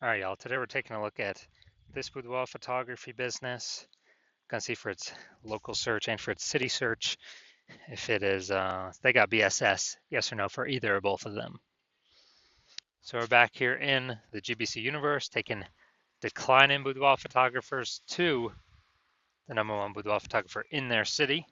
All right, y'all. Today we're taking a look at this boudoir photography business. Gonna see for its local search and for its city search if it is they got BSS, yes or no for either or both of them. So we're back here in the GBC universe, taking decline in boudoir photographers to the #1 boudoir photographer in their city.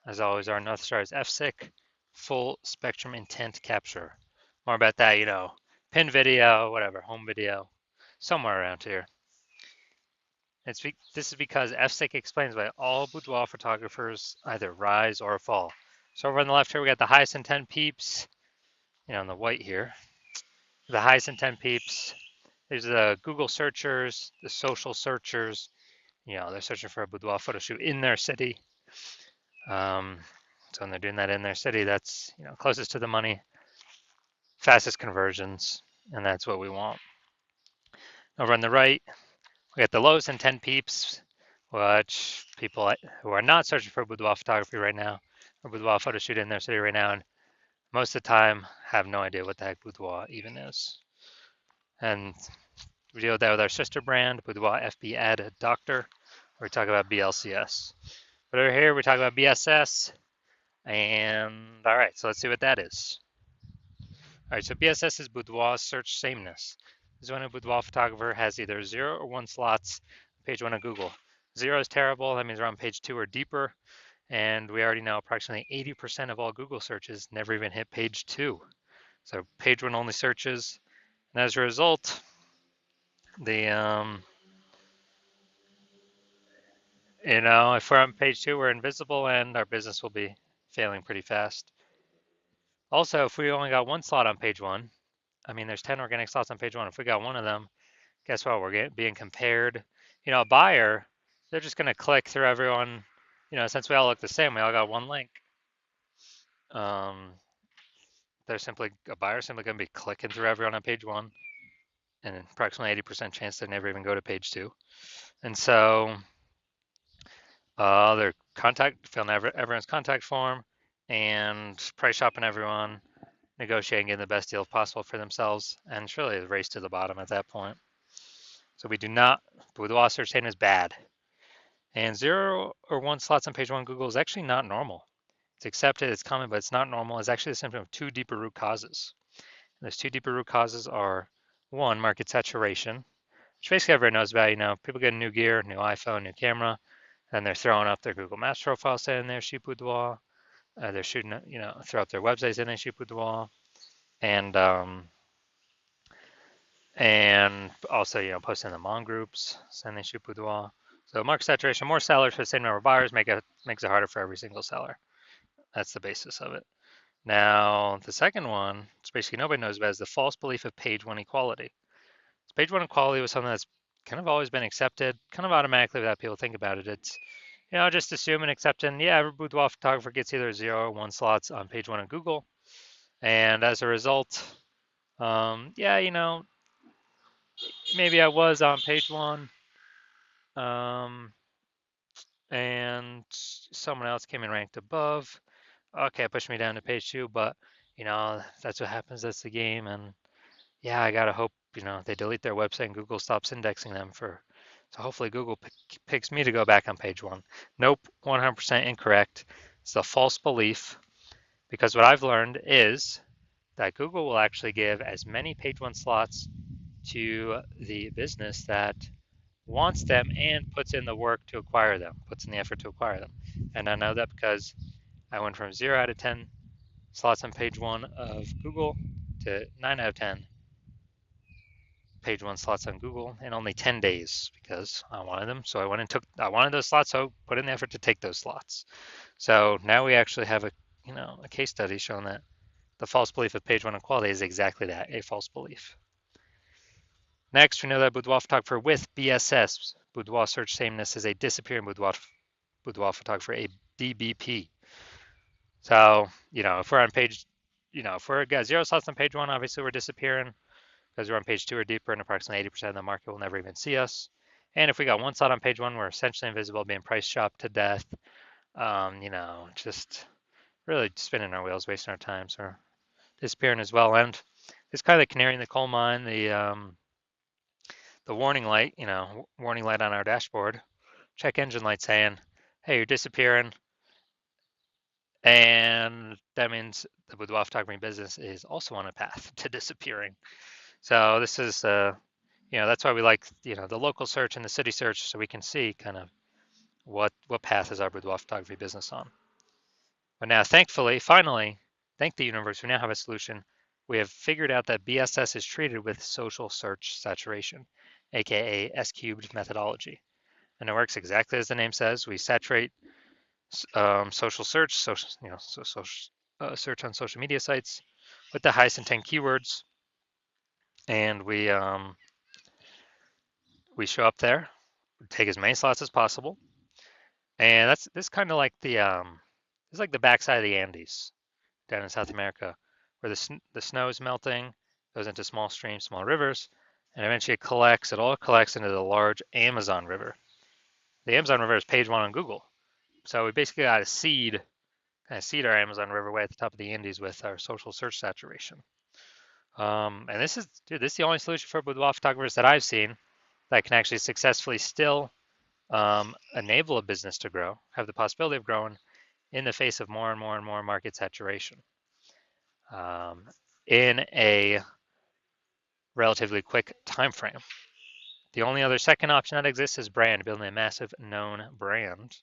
As always, our North Star is FSIC, full spectrum intent capture. More about that, pin video, whatever, home video, somewhere around here. This is because FSIC explains why all boudoir photographers either rise or fall. So over on the left here, we got the highest intent peeps, in the white here. The highest intent peeps. These are the Google searchers, the social searchers. They're searching for a boudoir photo shoot in their city. So when they're doing that in their city, that's closest to the money, fastest conversions, and that's what we want. Over on the right, we got the lowest intent peeps, which people who are not searching for boudoir photography right now, or boudoir photo shoot in their city right now, and most of the time have no idea what the heck boudoir even is. And we deal with that with our sister brand, Boudoir FB Ad Doctor, where we talk about BLCS. But over here, we talk about BSS, and all right, so let's see what that is. All right, so BSS is boudoir search sameness. This is when a boudoir photographer has either 0 or 1 slots on page 1 of Google. 0 is terrible, that means we're on page 2 or deeper, and we already know approximately 80% of all Google searches never even hit page 2. So page 1 only searches, and as a result, if we're on page 2, we're invisible and our business will be failing pretty fast. Also, if we only got 1 slot on page 1, there's 10 organic slots on page 1. If we got 1 of them, guess what? We're being compared. A buyer, they're just going to click through everyone. Since we all look the same, we all got 1 link. A buyer simply going to be clicking through everyone on page 1, and approximately 80% chance they never even go to page 2. And so their filling everyone's contact form and price shopping everyone, negotiating, getting the best deal possible for themselves, and it's really a race to the bottom at that point. So boudoir search chain is bad. And 0 or 1 slots on page 1 Google is actually not normal. It's accepted, it's common, but it's not normal. It's actually a symptom of 2 deeper root causes. And those 2 deeper root causes are 1, market saturation, which basically everyone knows about. People get a new gear, new iPhone, new camera, and they're throwing up their Google Maps profile saying they're shoot boudoir. They're shooting, throw up their websites saying they shoot boudoir, and also, posting in the Mon groups saying they shoot boudoir. So market saturation, more sellers for the same number of buyers makes it harder for every single seller. That's the basis of it. Now, the second one, which basically nobody knows about, is the false belief of page 1 equality. So page 1 equality was something that's kind of always been accepted, kind of automatically without people think about it. It's, just assume and accepting, every boudoir photographer gets either 0 or 1 slots on page 1 of Google. And as a result, maybe I was on page 1, and someone else came and ranked above. Okay, it pushed me down to page 2, but that's what happens. That's the game, and I gotta hope they delete their website and Google stops indexing them so hopefully Google picks me to go back on page 1. Nope, 100% incorrect. It's a false belief, because what I've learned is that Google will actually give as many page 1 slots to the business that wants them and puts in the work to acquire them, puts in the effort to acquire them. And I know that because I went from 0 out of 10 slots on page 1 of Google to 9 out of 10 page 1 slots on Google in only 10 days because I wanted them. So I wanted those slots, so put in the effort to take those slots. So now we actually have a case study showing that the false belief of page 1 equality is exactly that, a false belief. Next, we know that boudoir photographer with BSS, boudoir search sameness, is a disappearing boudoir photographer, a DBP. So, if we're on page, if we're got 0 slots on page 1, obviously we're disappearing because we're on page 2 or deeper, and approximately 80% of the market will never even see us. And if we got 1 slot on page 1, we're essentially invisible, being price shopped to death. Just really spinning our wheels, wasting our time, so disappearing as well. And it's kind of the canary in the coal mine. the warning light, warning light on our dashboard, check engine light saying, hey, you're disappearing. And that means the boudoir photography business is also on a path to disappearing. So this is, that's why we like, the local search and the city search, so we can see kind of what path is our boudoir photography business on. But now, thankfully, finally, thank the universe, we now have a solution. We have figured out that BSS is treated with social search saturation, aka S cubed methodology. And it works exactly as the name says. We saturate social search, search on social media sites with the highest intent keywords, and we show up there, take as many slots as possible, and this kind of like it's like the backside of the Andes down in South America, where the snow is melting, goes into small streams, small rivers, and eventually it all collects into the large Amazon River. The Amazon River is page one on Google, so we basically got to kind of seed our Amazon River way at the top of the Andes with our social search saturation. And this is the only solution for boudoir photographers that I've seen that can actually successfully still enable a business to grow, have the possibility of growing in the face of more and more and more market saturation in a relatively quick time frame. The only other second option that exists is brand, building a massive known brand.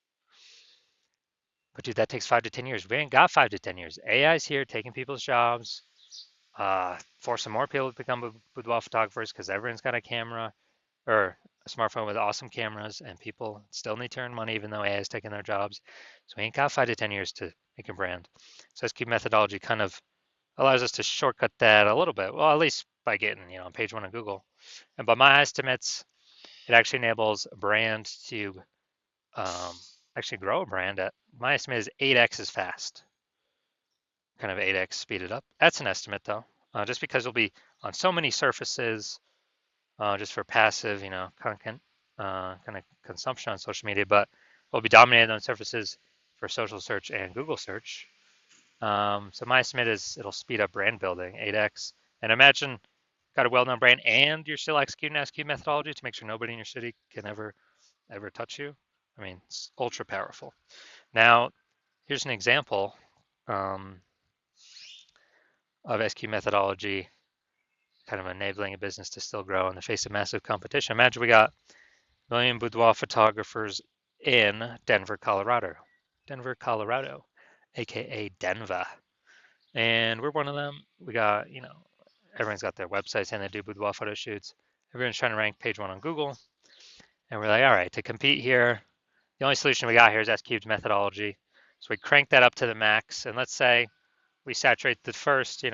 But dude, that takes 5 to 10 years. We ain't got 5 to 10 years. AI's here taking people's jobs, forcing more people to become boudoir photographers because everyone's got a camera or a smartphone with awesome cameras, and people still need to earn money even though AI is taking their jobs. So we ain't got 5 to 10 years to make a brand. So SQ methodology kind of allows us to shortcut that a little bit. Well, at least by getting, on page one of Google. And by my estimates, it actually enables a brand to actually grow a brand at, my estimate is 8x as fast. Kind of 8x speeded up. That's an estimate though, just because it'll be on so many surfaces, just for passive, content kind of consumption on social media, but we'll be dominated on surfaces for social search and Google search. So my estimate is it'll speed up brand building 8x. And imagine got a well-known brand and you're still executing SQ methodology to make sure nobody in your city can ever touch you. I mean, it's ultra powerful. Now, here's an example of SQ methodology kind of enabling a business to still grow in the face of massive competition. Imagine we got a million boudoir photographers in Denver, Colorado, aka Denver. And we're one of them. We got, everyone's got their websites and they do boudoir photo shoots. Everyone's trying to rank page one on Google. And we're like, all right, to compete here, the only solution we got here is S-cubed methodology. So we crank that up to the max. And let's say we saturate the first,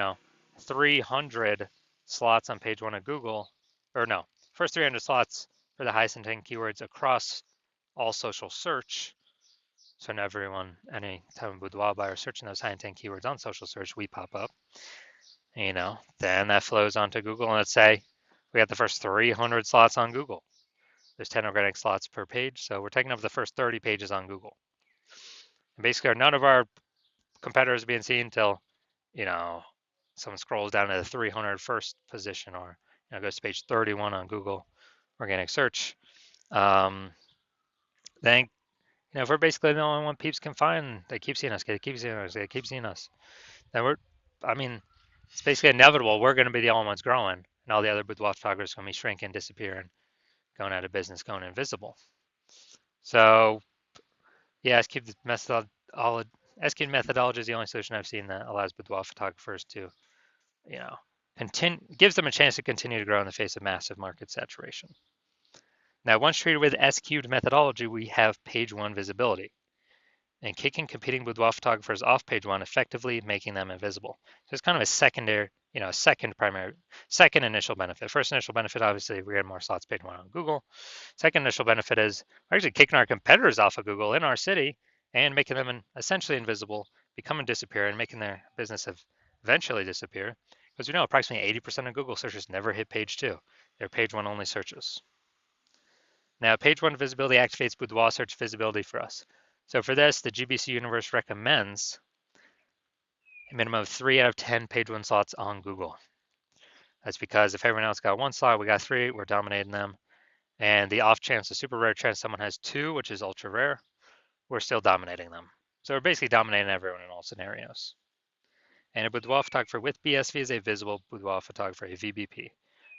300 slots on page one of Google, or no, first 300 slots for the highest intent keywords across all social search. So now any time of boudoir buyer searching those high intent keywords on social search, we pop up. Then that flows onto Google, and let's say we got the first 300 slots on Google. There's 10 organic slots per page, so we're taking up the first 30 pages on Google. And basically, none of our competitors are being seen until, someone scrolls down to the 301st position or goes to page 31 on Google organic search. Then, if we're basically the only one peeps can find, they keep seeing us, they keep seeing us, they keep seeing us. Then it's basically inevitable. We're going to be the only ones growing, and all the other boudoir photographers are going to be shrinking, disappearing, going out of business, going invisible. So, yeah, SQ methodology is the only solution I've seen that allows boudoir photographers to, gives them a chance to continue to grow in the face of massive market saturation. Now, once treated with S-cubed methodology, we have page one visibility and kicking competing boudoir photographers off page one, effectively making them invisible. So it's kind of a second initial benefit. First initial benefit, obviously, we're getting more slots page one on Google. Second initial benefit is we're actually kicking our competitors off of Google in our city and making them essentially invisible, becoming disappear, and making their business eventually disappear. Because we know approximately 80% of Google searches never hit page two. They're page one only searches. Now, page one visibility activates boudoir search visibility for us. So for this, the GBC universe recommends a minimum of 3 out of 10 page one slots on Google. That's because if everyone else got one slot, we got three, we're dominating them. And the off chance, the super rare chance someone has two, which is ultra rare, we're still dominating them. So we're basically dominating everyone in all scenarios. And a boudoir photographer with BSV is a visible boudoir photographer, a VBP.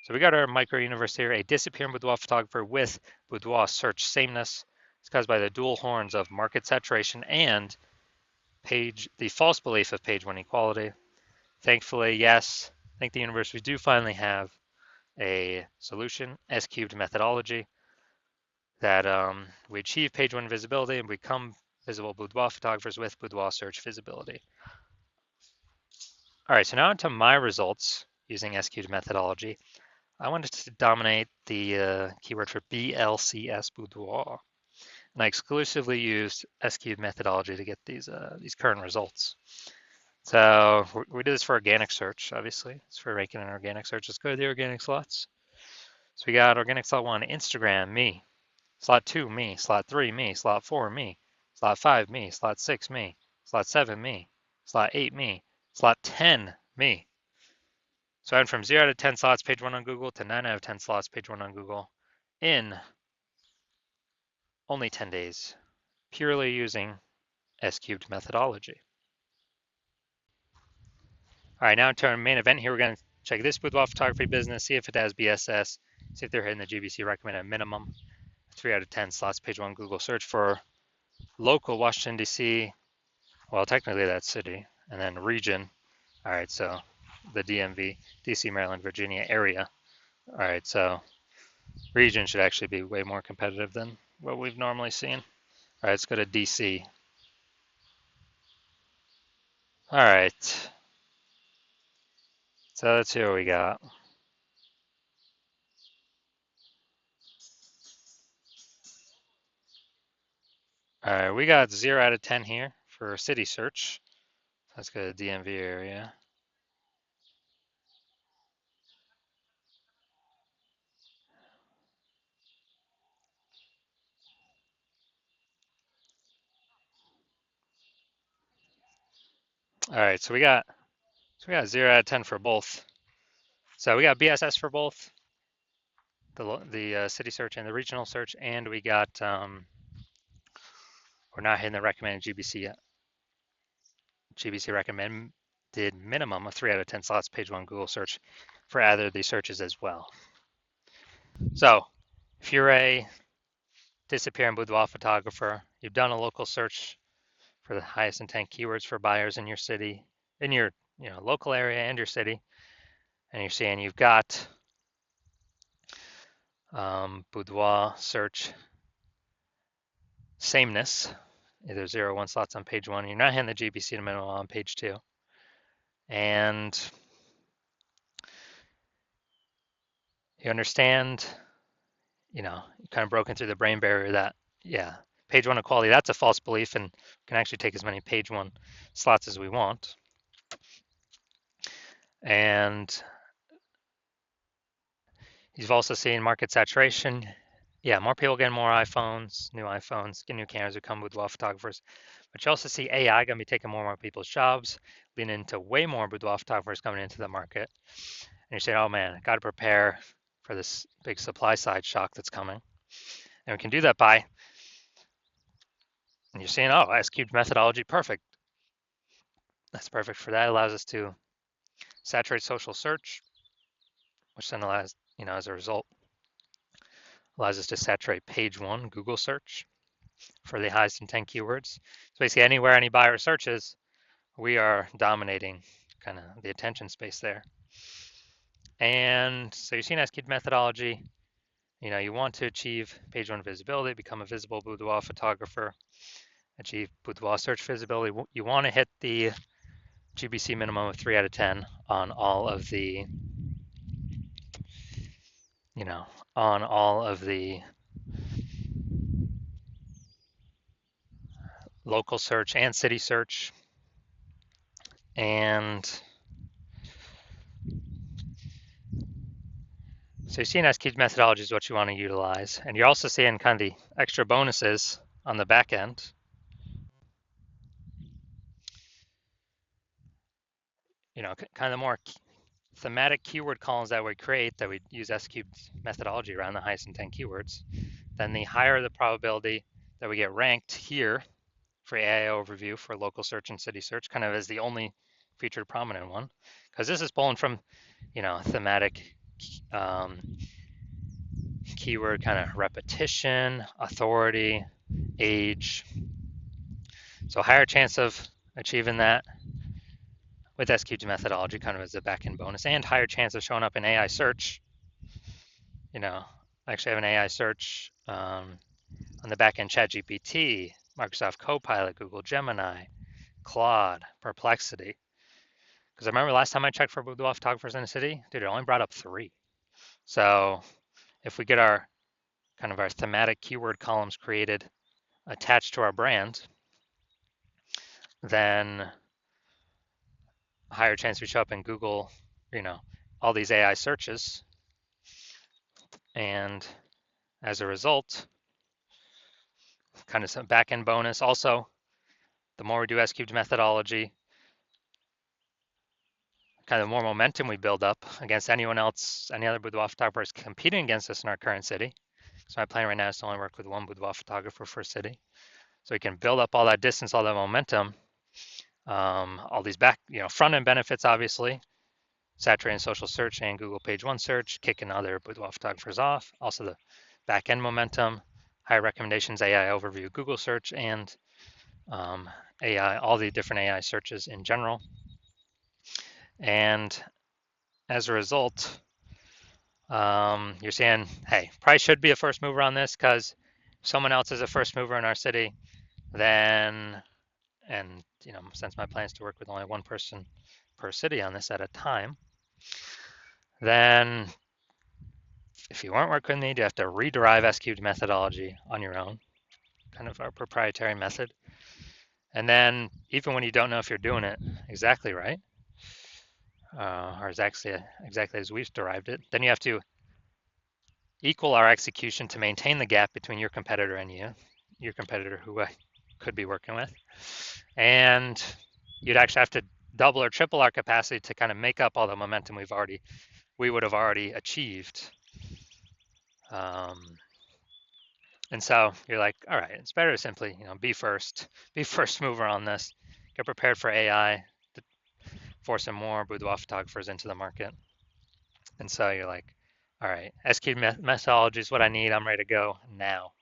So we got our micro universe here, a disappearing boudoir photographer with boudoir search sameness. It's caused by the dual horns of market saturation and the false belief of page one equality. Thankfully, yes, I think the universe, we do finally have a solution, S-cubed methodology, that we achieve page one visibility and become visible boudoir photographers with boudoir search visibility. All right, so now into my results using S-cubed methodology. I wanted to dominate the keyword for BLCS boudoir, and I exclusively used S-cubed methodology to get these current results. So we did this for organic search, obviously. It's for ranking in organic search. Let's go to the organic slots. So we got organic slot 1, Instagram, me. Slot 2, me. Slot 3, me. Slot 4, me. Slot 5, me. Slot 6, me. Slot 7, me. Slot 8, me. Slot 10, me. So I went from 0 out of 10 slots page 1 on Google to 9 out of 10 slots page 1 on Google in only 10 days, purely using S-cubed methodology. All right, now to our main event here. We're going to check this boudoir photography business, see if it has BSS, see if they're hitting the GBC recommended minimum. 3 out of 10 slots, page 1 Google search for local Washington, D.C. Well, technically that's city, and then region. All right, so the DMV, D.C., Maryland, Virginia area. All right, so region should actually be way more competitive than what we've normally seen. All right, let's go to D.C. All right, so let's see what we got. All right, we got 0 out of 10 here for city search. Let's go to DMV area. All right, so we got 0 out of 10 for both. So we got BSS for both the city search and the regional search, and we got we're not hitting the recommended GBC yet. GBC recommended minimum of 3 out of 10 slots page 1 Google search for either of these searches as well. So if you're a disappearing boudoir photographer, you've done a local search for the highest intent keywords for buyers in your city, in your local area and your city, and you're saying you've got boudoir search sameness, either 0 or 1 slots on page 1. You're not hitting the GBC to minimum on page 2. And you understand, you kind of broken through the brain barrier that, yeah, page 1 equality, that's a false belief, and we can actually take as many page 1 slots as we want. And you've also seen market saturation. Yeah, more people getting more iPhones, new iPhones, get new cameras who come with boudoir photographers. But you also see AI going to be taking more and more people's jobs, leading into way more boudoir photographers coming into the market. And you say, oh man, I got to prepare for this big supply side shock that's coming. And we can do that by, and you're saying, oh, S-cubed methodology, perfect. That's perfect for that. It allows us to saturate social search, which then allows, as a result, allows us to saturate page 1 Google search for the highest intent keywords. So basically anywhere any buyer searches, we are dominating kind of the attention space there. And so you've seen S-cubed methodology. You want to achieve page 1 visibility, become a visible boudoir photographer, achieve boudoir search visibility. You want to hit the GBC minimum of 3 out of 10 on all of the, on all of the local search and city search. And so you're seeing S-cubed methodology is what you want to utilize. And you're also seeing kind of the extra bonuses on the back end. Kind of more thematic keyword columns that we create, that we use S-cubed methodology around the highest intent keywords, then the higher the probability that we get ranked here for AI overview for local search and city search, kind of as the only featured prominent one, because this is pulling from, thematic keyword kind of repetition, authority, age. So higher chance of achieving that with SQG methodology, kind of as a back-end bonus, and higher chance of showing up in AI search. I actually have an AI search on the back-end ChatGPT, Microsoft Copilot, Google Gemini, Claude, Perplexity. Because I remember last time I checked for boudoir photographers in the city, dude, it only brought up 3. So if we get our thematic keyword columns created attached to our brand, then higher chance we show up in Google, all these AI searches. And as a result, kind of some back-end bonus. Also, the more we do S-cubed methodology, kind of more momentum we build up against anyone else, any other boudoir photographers competing against us in our current city. So my plan right now is to only work with one boudoir photographer for a city. So we can build up all that distance, all that momentum, all these front end benefits, obviously, saturating social search and Google page 1 search, kicking other boudoir photographers off. Also the back end momentum, high recommendations, AI overview, Google search, and AI, all the different AI searches in general. And as a result, you're saying, hey, probably should be a first mover on this, because if someone else is a first mover in our city, then, and since my plan is to work with only one person per city on this at a time, then if you weren't working with me, you have to rederive S-cubed methodology on your own, kind of our proprietary method. And then even when you don't know if you're doing it exactly right, or exactly as we've derived it, then you have to equal our execution to maintain the gap between your competitor and your competitor who I could be working with. And you'd actually have to double or triple our capacity to kind of make up all the momentum we would have already achieved. And so you're like, all right, it's better to simply, be first mover on this, get prepared for AI to force some more boudoir photographers into the market. And so you're like, all right, S-cubed methodology is what I need. I'm ready to go now.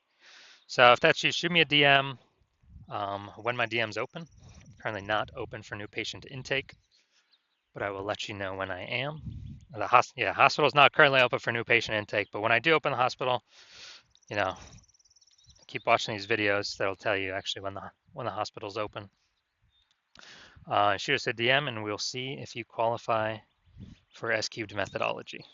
So if that's you, shoot me a DM when my DM's open. I'm currently not open for new patient intake, but I will let you know when I am. The hospital's not currently open for new patient intake, but when I do open the hospital, keep watching these videos. That'll tell you actually when the hospital's open. Shoot us a DM and we'll see if you qualify for S-cubed methodology.